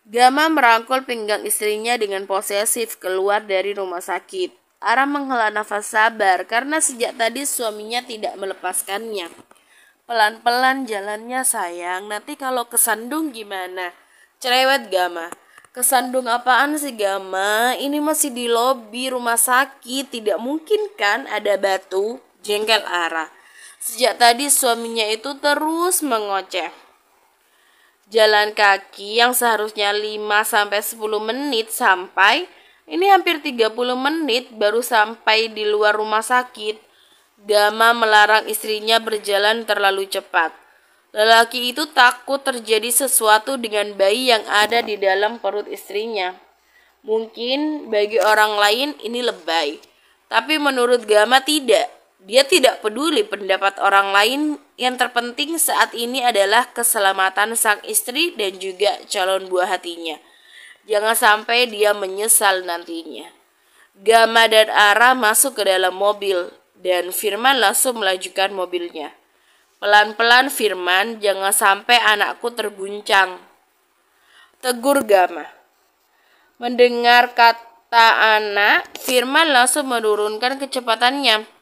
Gama merangkul pinggang istrinya dengan posesif keluar dari rumah sakit. Ara menghela nafas sabar karena sejak tadi suaminya tidak melepaskannya. Pelan-pelan jalannya sayang, nanti kalau kesandung gimana? Cerewet Gama. Kesandung apaan sih Gama? Ini masih di lobi rumah sakit, tidak mungkin kan ada batu? Jengkel Ara. Sejak tadi suaminya itu terus mengoceh. Jalan kaki yang seharusnya 5-10 menit sampai, ini hampir 30 menit baru sampai di luar rumah sakit. Gama melarang istrinya berjalan terlalu cepat. Lelaki itu takut terjadi sesuatu dengan bayi yang ada di dalam perut istrinya. Mungkin bagi orang lain ini lebay, tapi menurut Gama tidak. Dia tidak peduli pendapat orang lain, yang terpenting saat ini adalah keselamatan sang istri dan juga calon buah hatinya. Jangan sampai dia menyesal nantinya. Gama dan Ara masuk ke dalam mobil dan Firman langsung melajukan mobilnya. Pelan-pelan Firman, jangan sampai anakku terguncang, tegur Gama. Mendengar kata anak, Firman langsung menurunkan kecepatannya.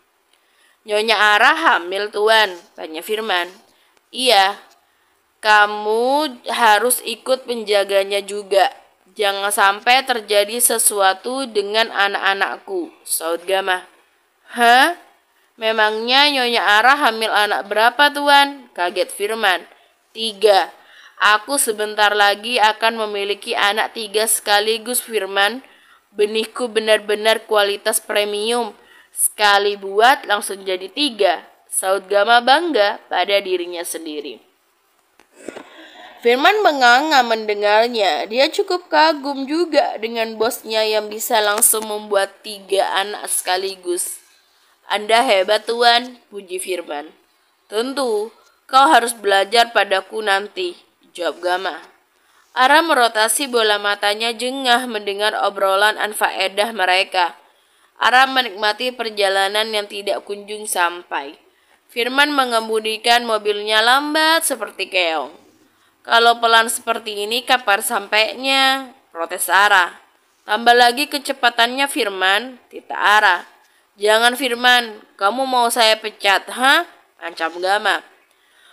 Nyonya Ara hamil tuan, tanya Firman. Iya, kamu harus ikut menjaganya juga. Jangan sampai terjadi sesuatu dengan anak-anakku, saud Gama. Hah? Memangnya Nyonya Ara hamil anak berapa tuan? Kaget Firman. 3. Aku sebentar lagi akan memiliki anak 3 sekaligus Firman. Benihku benar-benar kualitas premium. Sekali buat langsung jadi 3. Saud Gama bangga pada dirinya sendiri. Firman menganga mendengarnya. Dia cukup kagum juga dengan bosnya yang bisa langsung membuat 3 anak sekaligus. Anda hebat tuan, puji Firman. Tentu, kau harus belajar padaku nanti, jawab Gama. Ara merotasi bola matanya jengah mendengar obrolan anfaedah mereka. Ara menikmati perjalanan yang tidak kunjung sampai. Firman mengemudikan mobilnya lambat seperti keong. Kalau pelan seperti ini kapan sampainya? Protes Ara. Tambah lagi kecepatannya Firman, tita Ara. Jangan Firman, kamu mau saya pecat, hah? Ancam Gama.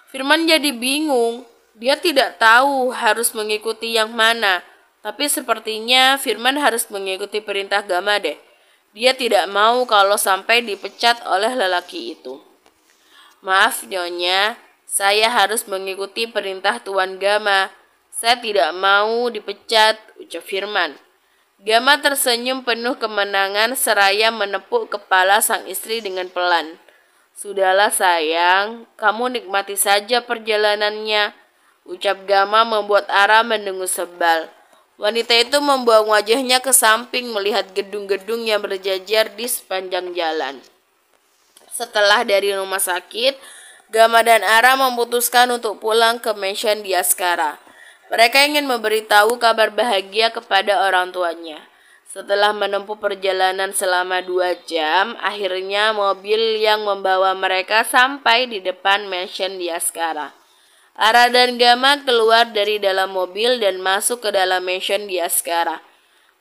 Firman jadi bingung. Dia tidak tahu harus mengikuti yang mana. Tapi sepertinya Firman harus mengikuti perintah Gama deh. Dia tidak mau kalau sampai dipecat oleh lelaki itu. Maaf Nyonya, saya harus mengikuti perintah Tuan Gama. Saya tidak mau dipecat, ucap Firman. Gama tersenyum penuh kemenangan seraya menepuk kepala sang istri dengan pelan. Sudahlah sayang, kamu nikmati saja perjalanannya, ucap Gama membuat Ara mendengus sebal. Wanita itu membuang wajahnya ke samping melihat gedung-gedung yang berjajar di sepanjang jalan. Setelah dari rumah sakit, Gama dan Ara memutuskan untuk pulang ke mansion di Askara. Mereka ingin memberitahu kabar bahagia kepada orang tuanya. Setelah menempuh perjalanan selama 2 jam, akhirnya mobil yang membawa mereka sampai di depan mansion di Askara. Ara dan Gama keluar dari dalam mobil dan masuk ke dalam mansion di Askara.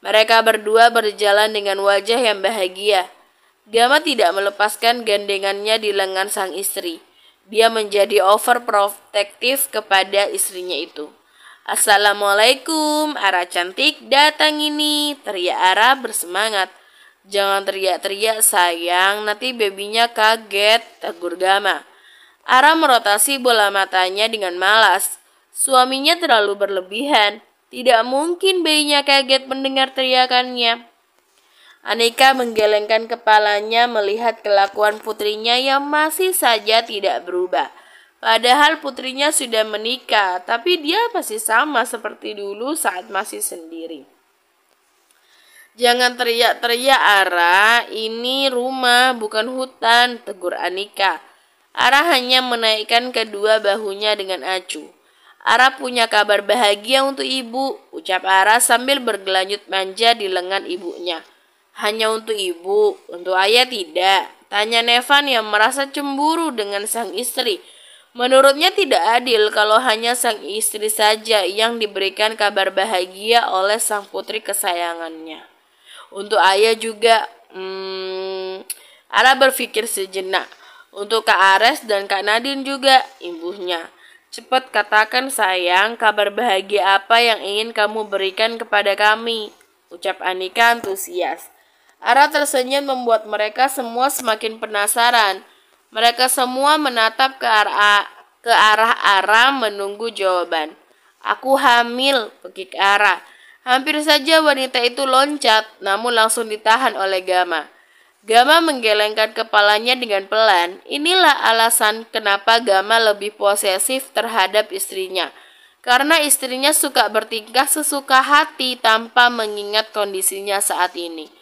Mereka berdua berjalan dengan wajah yang bahagia. Gama tidak melepaskan gandengannya di lengan sang istri. Dia menjadi overprotective kepada istrinya itu. Assalamualaikum, Ara cantik, datang ini, teriak Ara bersemangat. Jangan teriak-teriak sayang, nanti babynya kaget, tegur Gama. Ara merotasi bola matanya dengan malas. Suaminya terlalu berlebihan. Tidak mungkin bayinya kaget mendengar teriakannya. Anika menggelengkan kepalanya melihat kelakuan putrinya yang masih saja tidak berubah. Padahal putrinya sudah menikah, tapi dia masih sama seperti dulu saat masih sendiri. Jangan teriak-teriak Ara, ini rumah bukan hutan, tegur Anika. Ara hanya menaikkan kedua bahunya dengan acuh. Ara punya kabar bahagia untuk ibu, ucap Ara sambil bergelanjut manja di lengan ibunya. Hanya untuk ibu, untuk ayah tidak, tanya Nevan yang merasa cemburu dengan sang istri. Menurutnya tidak adil kalau hanya sang istri saja yang diberikan kabar bahagia oleh sang putri kesayangannya. Untuk ayah juga, Ara berpikir sejenak. Untuk Kak Ares dan Kak Nadine juga, ibunya. Cepat katakan sayang, kabar bahagia apa yang ingin kamu berikan kepada kami? Ucap Anika antusias. Ara tersenyum membuat mereka semua semakin penasaran. Mereka semua menatap ke arah Ara menunggu jawaban. Aku hamil, pekik Ara. Hampir saja wanita itu loncat, namun langsung ditahan oleh Gama. Gama menggelengkan kepalanya dengan pelan. Inilah alasan kenapa Gama lebih posesif terhadap istrinya. Karena istrinya suka bertingkah sesuka hati tanpa mengingat kondisinya saat ini.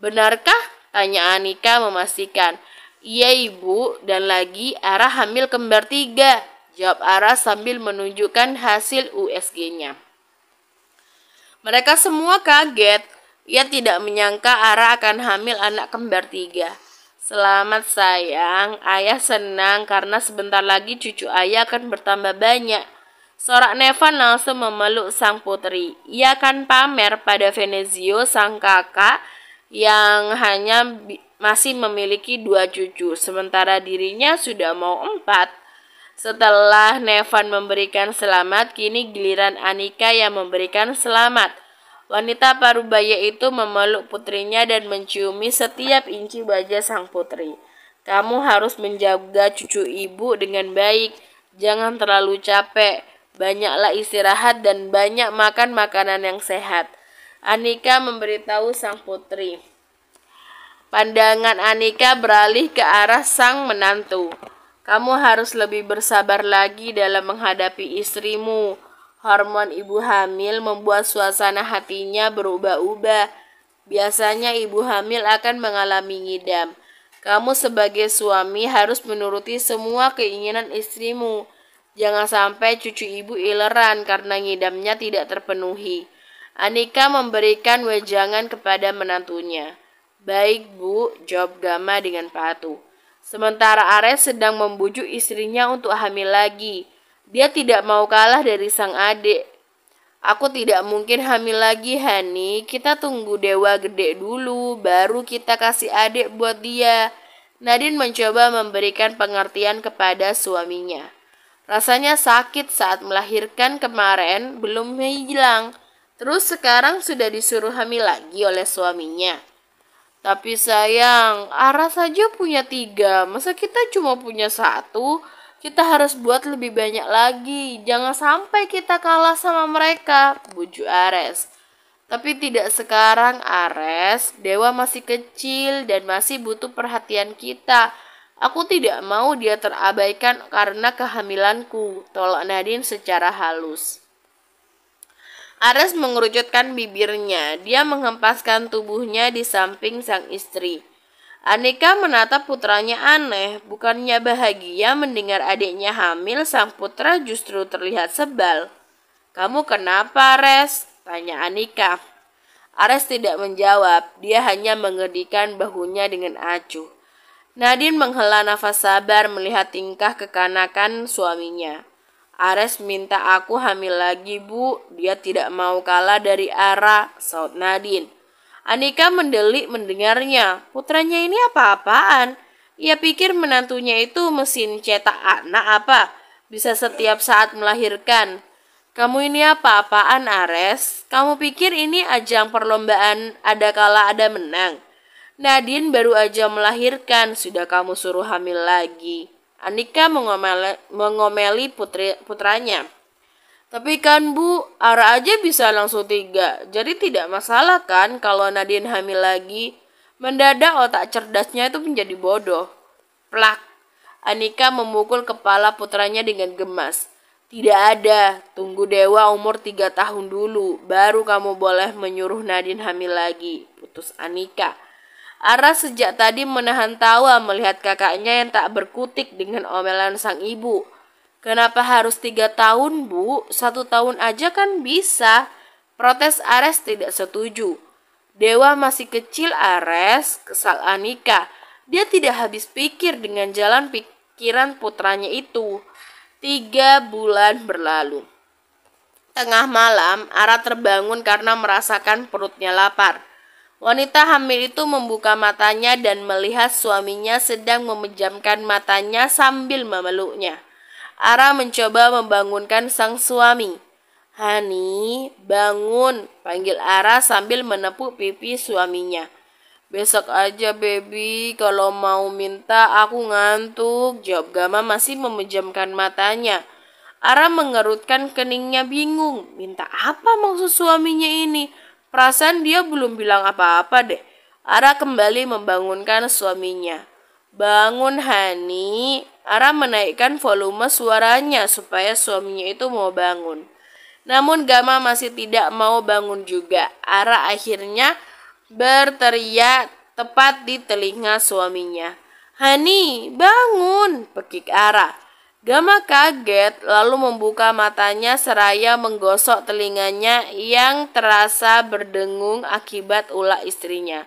Benarkah? Tanya Anika memastikan. Iya ibu, dan lagi Ara hamil kembar 3, jawab Ara sambil menunjukkan hasil USG-nya. Mereka semua kaget. Ia tidak menyangka Ara akan hamil anak kembar 3. Selamat sayang, ayah senang karena sebentar lagi cucu ayah akan bertambah banyak. Sorak Nevan langsung memeluk sang putri. Ia akan pamer pada Venezio sang kakak yang hanya masih memiliki 2 cucu, sementara dirinya sudah mau 4. Setelah Nevan memberikan selamat, kini giliran Anika yang memberikan selamat. Wanita parubaya itu memeluk putrinya dan menciumi setiap inci wajah sang putri. Kamu harus menjaga cucu ibu dengan baik, jangan terlalu capek, banyaklah istirahat dan banyak makan makanan yang sehat. Anika memberitahu sang putri. Pandangan Anika beralih ke arah sang menantu. Kamu harus lebih bersabar lagi dalam menghadapi istrimu. Hormon ibu hamil membuat suasana hatinya berubah-ubah. Biasanya ibu hamil akan mengalami ngidam. Kamu sebagai suami harus menuruti semua keinginan istrimu. Jangan sampai cucu ibu ileran karena ngidamnya tidak terpenuhi. Anika memberikan wejangan kepada menantunya. Baik bu, jawab Gama dengan patuh. Sementara Ares sedang membujuk istrinya untuk hamil lagi. Dia tidak mau kalah dari sang adik. Aku tidak mungkin hamil lagi, Hani. Kita tunggu dewa gede dulu, baru kita kasih adik buat dia. Nadine mencoba memberikan pengertian kepada suaminya. Rasanya sakit saat melahirkan kemarin belum hilang. Terus sekarang sudah disuruh hamil lagi oleh suaminya. Tapi sayang, Ara saja punya 3. Masa kita cuma punya 1? Kita harus buat lebih banyak lagi. Jangan sampai kita kalah sama mereka, bujuk Ares. Tapi tidak sekarang, Ares. Dewa masih kecil dan masih butuh perhatian kita. Aku tidak mau dia terabaikan karena kehamilanku, tolak Nadine secara halus. Ares mengerucutkan bibirnya. Dia menghempaskan tubuhnya di samping sang istri. Anika menatap putranya aneh. Bukannya bahagia mendengar adiknya hamil, sang putra justru terlihat sebal. Kamu kenapa, Ares? Tanya Anika. Ares tidak menjawab. Dia hanya mengedikan bahunya dengan acuh. Nadine menghela nafas sabar melihat tingkah kekanakan suaminya. Ares minta aku hamil lagi bu, dia tidak mau kalah dari Ara, saut Nadine. Anika mendelik mendengarnya, putranya ini apa-apaan? Ia pikir menantunya itu mesin cetak anak apa? Bisa setiap saat melahirkan. Kamu ini apa-apaan Ares? Kamu pikir ini ajang perlombaan ada kalah ada menang? Nadine baru aja melahirkan, sudah kamu suruh hamil lagi. Anika mengomeli putranya. Tapi kan bu, Ara aja bisa langsung 3. Jadi tidak masalah kan kalau Nadine hamil lagi. Mendadak otak cerdasnya itu menjadi bodoh. Plak. Anika memukul kepala putranya dengan gemas. Tidak ada. Tunggu dewa umur 3 tahun dulu. Baru kamu boleh menyuruh Nadine hamil lagi. Putus Anika. Ara sejak tadi menahan tawa melihat kakaknya yang tak berkutik dengan omelan sang ibu. Kenapa harus 3 tahun bu? 1 tahun aja kan bisa. Protes Ares tidak setuju. Dewa masih kecil Ares, kesal Anika. Dia tidak habis pikir dengan jalan pikiran putranya itu. 3 bulan berlalu. Tengah malam, Ara terbangun karena merasakan perutnya lapar. Wanita hamil itu membuka matanya dan melihat suaminya sedang memejamkan matanya sambil memeluknya. Ara mencoba membangunkan sang suami. "Hani, bangun," panggil Ara sambil menepuk pipi suaminya. "Besok aja, baby. Kalau mau minta, aku ngantuk," jawab Gama masih memejamkan matanya. Ara mengerutkan keningnya bingung. Minta apa maksud suaminya ini? Perasaan dia belum bilang apa-apa deh. Ara kembali membangunkan suaminya. "Bangun, Hani." Ara menaikkan volume suaranya supaya suaminya itu mau bangun. Namun Gama masih tidak mau bangun juga. Ara akhirnya berteriak tepat di telinga suaminya. "Hani, bangun!" pekik Ara. Gama kaget lalu membuka matanya seraya menggosok telinganya yang terasa berdengung akibat ulah istrinya.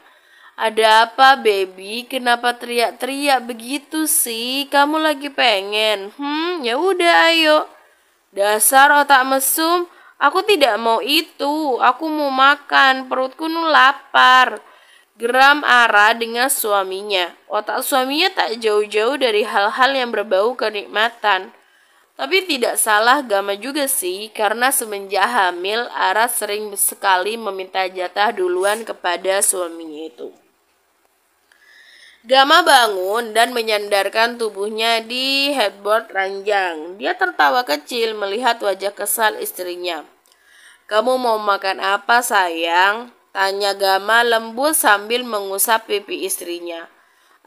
"Ada apa, baby? Kenapa teriak-teriak begitu sih? Kamu lagi pengen? Ya udah ayo." "Dasar otak mesum, aku tidak mau itu. Aku mau makan, perutku lapar," geram Ara dengan suaminya. Otak suaminya tak jauh-jauh dari hal-hal yang berbau kenikmatan. Tapi tidak salah Gama juga sih, karena semenjak hamil, Ara sering sekali meminta jatah duluan kepada suaminya itu. Gama bangun dan menyandarkan tubuhnya di headboard ranjang. Dia tertawa kecil melihat wajah kesal istrinya. "Kamu mau makan apa, sayang?" tanya Gama lembut sambil mengusap pipi istrinya.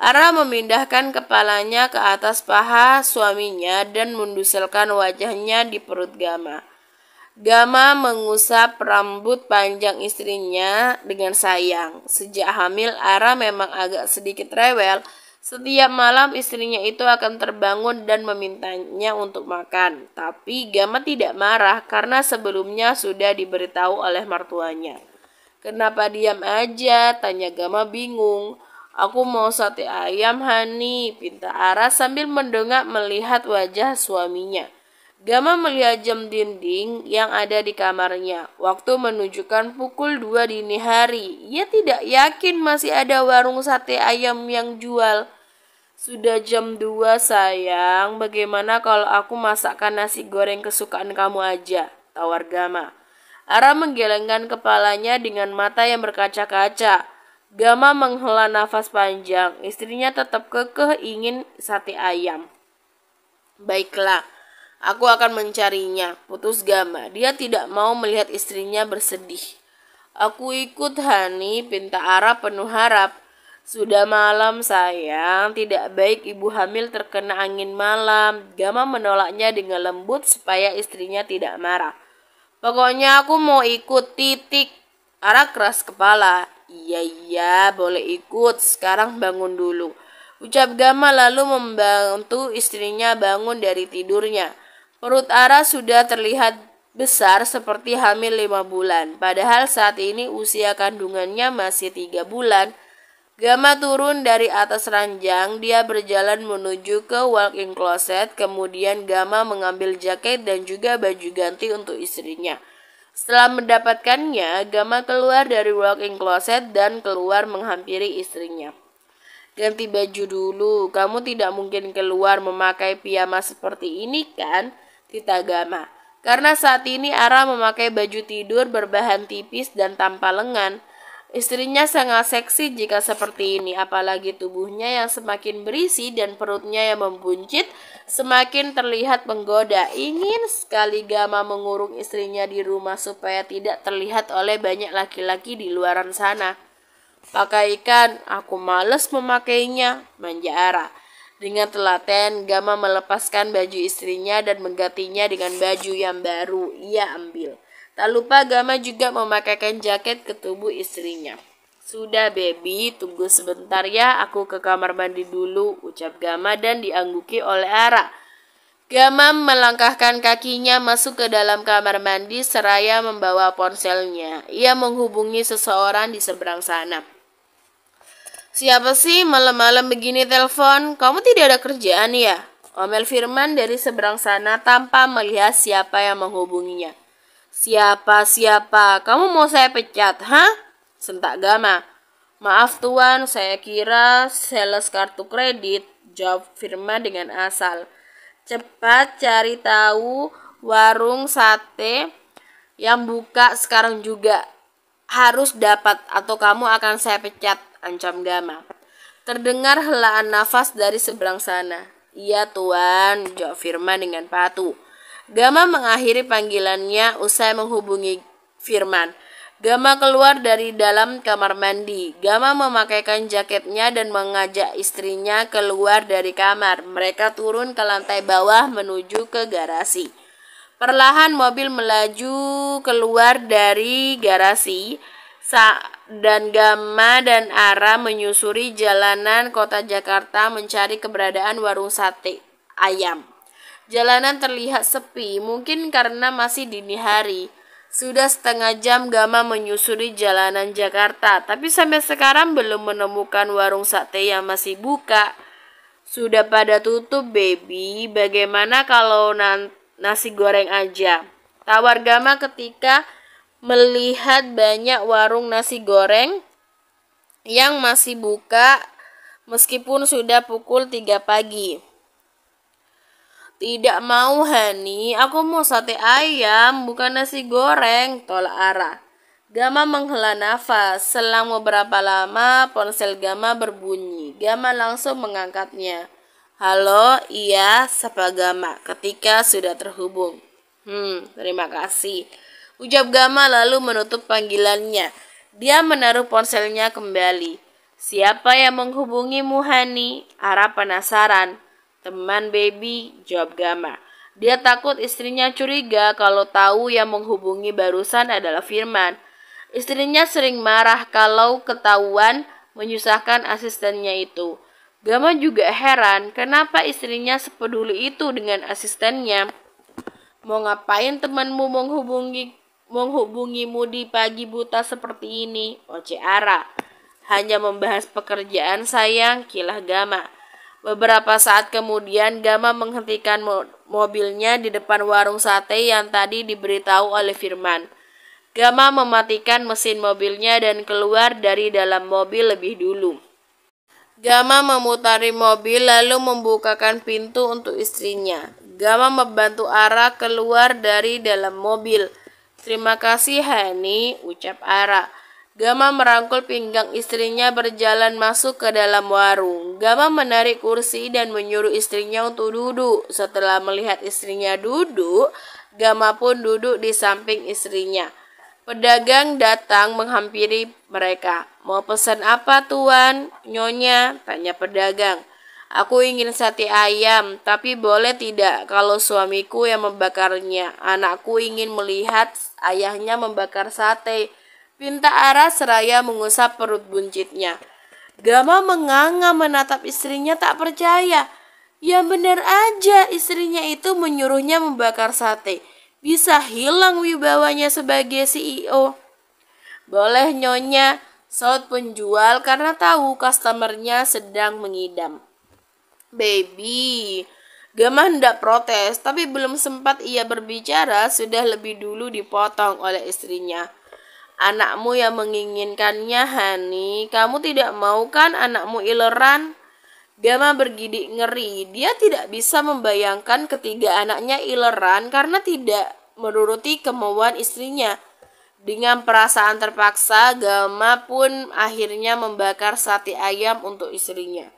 Ara memindahkan kepalanya ke atas paha suaminya dan menduselkan wajahnya di perut Gama. Gama mengusap rambut panjang istrinya dengan sayang. Sejak hamil, Ara memang agak sedikit rewel. Setiap malam istrinya itu akan terbangun dan memintanya untuk makan. Tapi Gama tidak marah karena sebelumnya sudah diberitahu oleh mertuanya. "Kenapa diam aja?" tanya Gama bingung. "Aku mau sate ayam, Hani," pinta Ara sambil mendongak melihat wajah suaminya. Gama melihat jam dinding yang ada di kamarnya. Waktu menunjukkan pukul 2 dini hari. Ia tidak yakin masih ada warung sate ayam yang jual. "Sudah jam 2, sayang. Bagaimana kalau aku masakkan nasi goreng kesukaan kamu aja?" tawar Gama. Ara menggelengkan kepalanya dengan mata yang berkaca-kaca. Gama menghela nafas panjang. Istrinya tetap kekeh ingin sate ayam. "Baiklah, aku akan mencarinya," putus Gama. Dia tidak mau melihat istrinya bersedih. "Aku ikut, Hani," pinta Ara penuh harap. "Sudah malam, sayang. Tidak baik ibu hamil terkena angin malam." Gama menolaknya dengan lembut supaya istrinya tidak marah. "Pokoknya aku mau ikut, titik." Ara keras kepala. Iya, boleh ikut. Sekarang bangun dulu," ucap Gama lalu membantu istrinya bangun dari tidurnya. Perut Ara sudah terlihat besar seperti hamil 5 bulan. Padahal saat ini usia kandungannya masih 3 bulan. Gama turun dari atas ranjang. Dia berjalan menuju ke walk-in closet. Kemudian Gama mengambil jaket dan juga baju ganti untuk istrinya. Setelah mendapatkannya, Gama keluar dari walk-in closet dan keluar menghampiri istrinya. "Ganti baju dulu. Kamu tidak mungkin keluar memakai piyama seperti ini kan?" tita Gama. Karena saat ini Ara memakai baju tidur berbahan tipis dan tanpa lengan. Istrinya sangat seksi jika seperti ini, apalagi tubuhnya yang semakin berisi dan perutnya yang membuncit semakin terlihat menggoda. Ingin sekali Gama mengurung istrinya di rumah supaya tidak terlihat oleh banyak laki-laki di luaran sana. "Pakaikan, aku males memakainya," manja Ara. Dengan telaten, Gama melepaskan baju istrinya dan menggantinya dengan baju yang baru ia ambil. Tak lupa Gama juga memakaikan jaket ke tubuh istrinya. "Sudah, baby, tunggu sebentar ya, aku ke kamar mandi dulu," ucap Gama dan diangguki oleh Ara. Gama melangkahkan kakinya masuk ke dalam kamar mandi seraya membawa ponselnya. Ia menghubungi seseorang di seberang sana. "Siapa sih malam-malam begini telepon? Kamu tidak ada kerjaan ya?" Omel Firman dari seberang sana tanpa melihat siapa yang menghubunginya. Siapa? Kamu mau saya pecat, hah? Sentak Gama. Maaf tuan, saya kira sales kartu kredit, jawab Firman dengan asal. Cepat cari tahu warung sate yang buka sekarang juga. Harus dapat atau kamu akan saya pecat, ancam Gama. Terdengar helaan nafas dari seberang sana. Iya tuan, jawab Firman dengan patuh. Gama mengakhiri panggilannya usai menghubungi Firman. Gama keluar dari dalam kamar mandi. Gama memakaikan jaketnya dan mengajak istrinya keluar dari kamar. Mereka turun ke lantai bawah menuju ke garasi. Perlahan mobil melaju keluar dari garasi dan Gama dan Ara menyusuri jalanan kota Jakarta mencari keberadaan warung sate ayam. Jalanan terlihat sepi, mungkin karena masih dini hari. Sudah setengah jam Gama menyusuri jalanan Jakarta, tapi sampai sekarang belum menemukan warung sate yang masih buka. Sudah pada tutup, baby. Bagaimana kalau nasi goreng aja? Tawar Gama ketika melihat banyak warung nasi goreng yang masih buka meskipun sudah pukul 3 pagi. Tidak mau, Hani. Aku mau sate ayam, bukan nasi goreng, tolak Ara. Gama menghela nafas. Selang beberapa lama, ponsel Gama berbunyi. Gama langsung mengangkatnya. Halo, iya, sapa Gama ketika sudah terhubung. Terima kasih, ucap Gama lalu menutup panggilannya. Dia menaruh ponselnya kembali. Siapa yang menghubungimu, Hani? Ara penasaran. Teman baby, jawab Gama. Dia takut istrinya curiga kalau tahu yang menghubungi barusan adalah Firman. Istrinya sering marah kalau ketahuan menyusahkan asistennya itu. Gama juga heran kenapa istrinya sepeduli itu dengan asistennya. Mau ngapain temanmu menghubungimu di pagi buta seperti ini? Oce Ara. Hanya membahas pekerjaan sayang, kilah Gama. Beberapa saat kemudian Gama menghentikan mobilnya di depan warung sate yang tadi diberitahu oleh Firman. Gama mematikan mesin mobilnya dan keluar dari dalam mobil lebih dulu. Gama memutari mobil lalu membukakan pintu untuk istrinya. Gama membantu Ara keluar dari dalam mobil. Terima kasih, Hani, ucap Ara. Gama merangkul pinggang istrinya berjalan masuk ke dalam warung. Gama menarik kursi dan menyuruh istrinya untuk duduk. Setelah melihat istrinya duduk, Gama pun duduk di samping istrinya. Pedagang datang menghampiri mereka. Mau pesan apa, tuan? Nyonya, tanya pedagang. Aku ingin sate ayam, tapi boleh tidak kalau suamiku yang membakarnya. Anakku ingin melihat ayahnya membakar sate. Pinta Ara seraya mengusap perut buncitnya. Gama menganga menatap istrinya tak percaya. Ya benar aja istrinya itu menyuruhnya membakar sate. Bisa hilang wibawanya sebagai CEO. Boleh nyonya, saut penjual karena tahu customernya sedang mengidam. Baby, Gama hendak protes tapi belum sempat ia berbicara sudah lebih dulu dipotong oleh istrinya. Anakmu yang menginginkannya, Hani. Kamu tidak mau kan anakmu ileran? Gama bergidik ngeri. Dia tidak bisa membayangkan ketiga anaknya ileran karena tidak menuruti kemauan istrinya. Dengan perasaan terpaksa, Gama pun akhirnya membakar sate ayam untuk istrinya.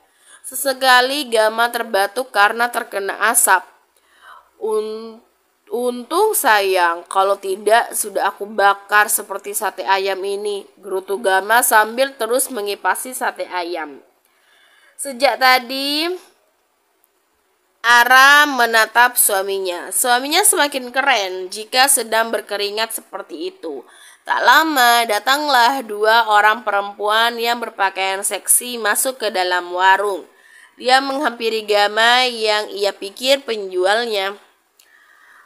Sesekali Gama terbatuk karena terkena asap. Untung sayang, kalau tidak sudah aku bakar seperti sate ayam ini, gerutu Gama sambil terus mengipasi sate ayam. Sejak tadi, Ara menatap suaminya. Suaminya semakin keren jika sedang berkeringat seperti itu. Tak lama, datanglah 2 orang perempuan yang berpakaian seksi masuk ke dalam warung. Dia menghampiri Gama yang ia pikir penjualnya.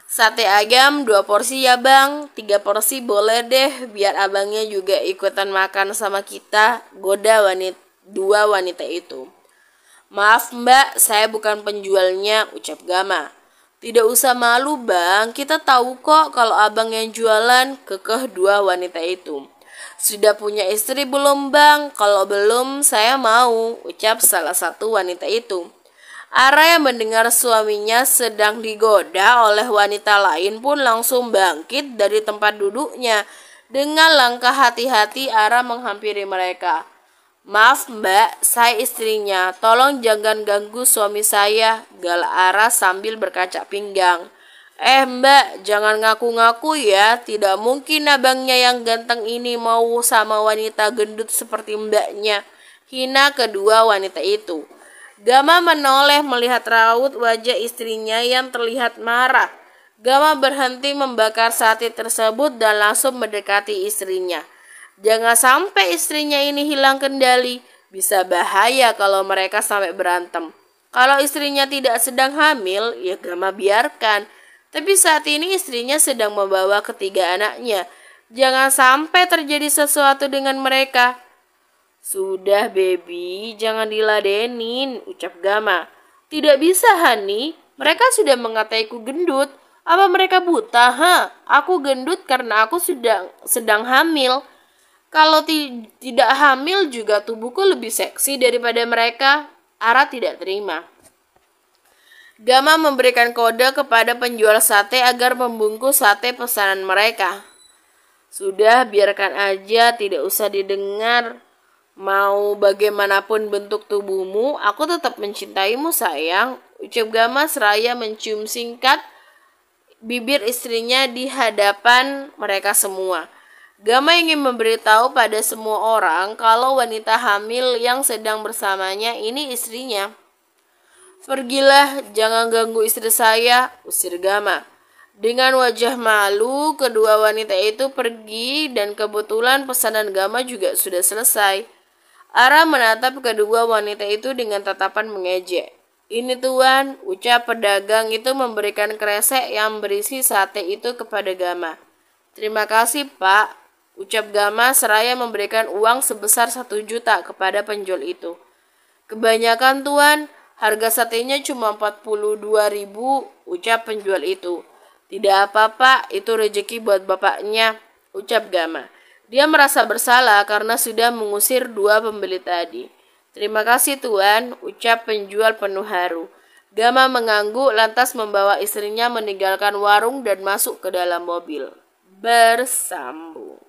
Sate ayam 2 porsi ya bang, 3 porsi boleh deh biar abangnya juga ikutan makan sama kita, goda 2 wanita itu. Maaf mbak, saya bukan penjualnya, ucap Gama. Tidak usah malu bang, kita tahu kok kalau abang yang jualan, kekeh dua wanita itu. Sudah punya istri belum bang? Kalau belum, saya mau, ucap salah satu wanita itu. Ara yang mendengar suaminya sedang digoda oleh wanita lain pun langsung bangkit dari tempat duduknya. Dengan langkah hati-hati Ara menghampiri mereka. Maaf mbak, saya istrinya. Tolong jangan ganggu suami saya, gal Ara sambil berkaca pinggang. Mbak, jangan ngaku-ngaku ya. Tidak mungkin abangnya yang ganteng ini mau sama wanita gendut seperti mbaknya. Hina kedua wanita itu. Gama menoleh melihat raut wajah istrinya yang terlihat marah. Gama berhenti membakar sate tersebut dan langsung mendekati istrinya. Jangan sampai istrinya ini hilang kendali. Bisa bahaya kalau mereka sampai berantem. Kalau istrinya tidak sedang hamil, ya Gama biarkan. Tapi saat ini istrinya sedang membawa ketiga anaknya. Jangan sampai terjadi sesuatu dengan mereka. Sudah baby, jangan diladenin, ucap Gama. Tidak bisa Hani, mereka sudah mengataiku gendut. Apa mereka buta? Aku gendut karena aku sedang hamil. Kalau tidak hamil juga tubuhku lebih seksi daripada mereka. Ara tidak terima. Gama memberikan kode kepada penjual sate agar membungkus sate pesanan mereka. Sudah, biarkan aja, tidak usah didengar. Mau bagaimanapun bentuk tubuhmu, aku tetap mencintaimu sayang, ucap Gama seraya mencium singkat bibir istrinya di hadapan mereka semua. Gama ingin memberitahu pada semua orang kalau wanita hamil yang sedang bersamanya ini istrinya. Pergilah, jangan ganggu istri saya, usir Gama. Dengan wajah malu, kedua wanita itu pergi dan kebetulan pesanan Gama juga sudah selesai. Ara menatap kedua wanita itu dengan tatapan mengejek. Ini tuan, ucap pedagang itu memberikan kresek yang berisi sate itu kepada Gama. Terima kasih pak, ucap Gama seraya memberikan uang sebesar 1 juta kepada penjual itu. Kebanyakan tuan, harga satenya cuma 42.000, ucap penjual itu. Tidak apa-apa, itu rezeki buat bapaknya, ucap Gama. Dia merasa bersalah karena sudah mengusir 2 pembeli tadi. Terima kasih tuan, ucap penjual penuh haru. Gama mengangguk lantas membawa istrinya meninggalkan warung dan masuk ke dalam mobil. Bersambung.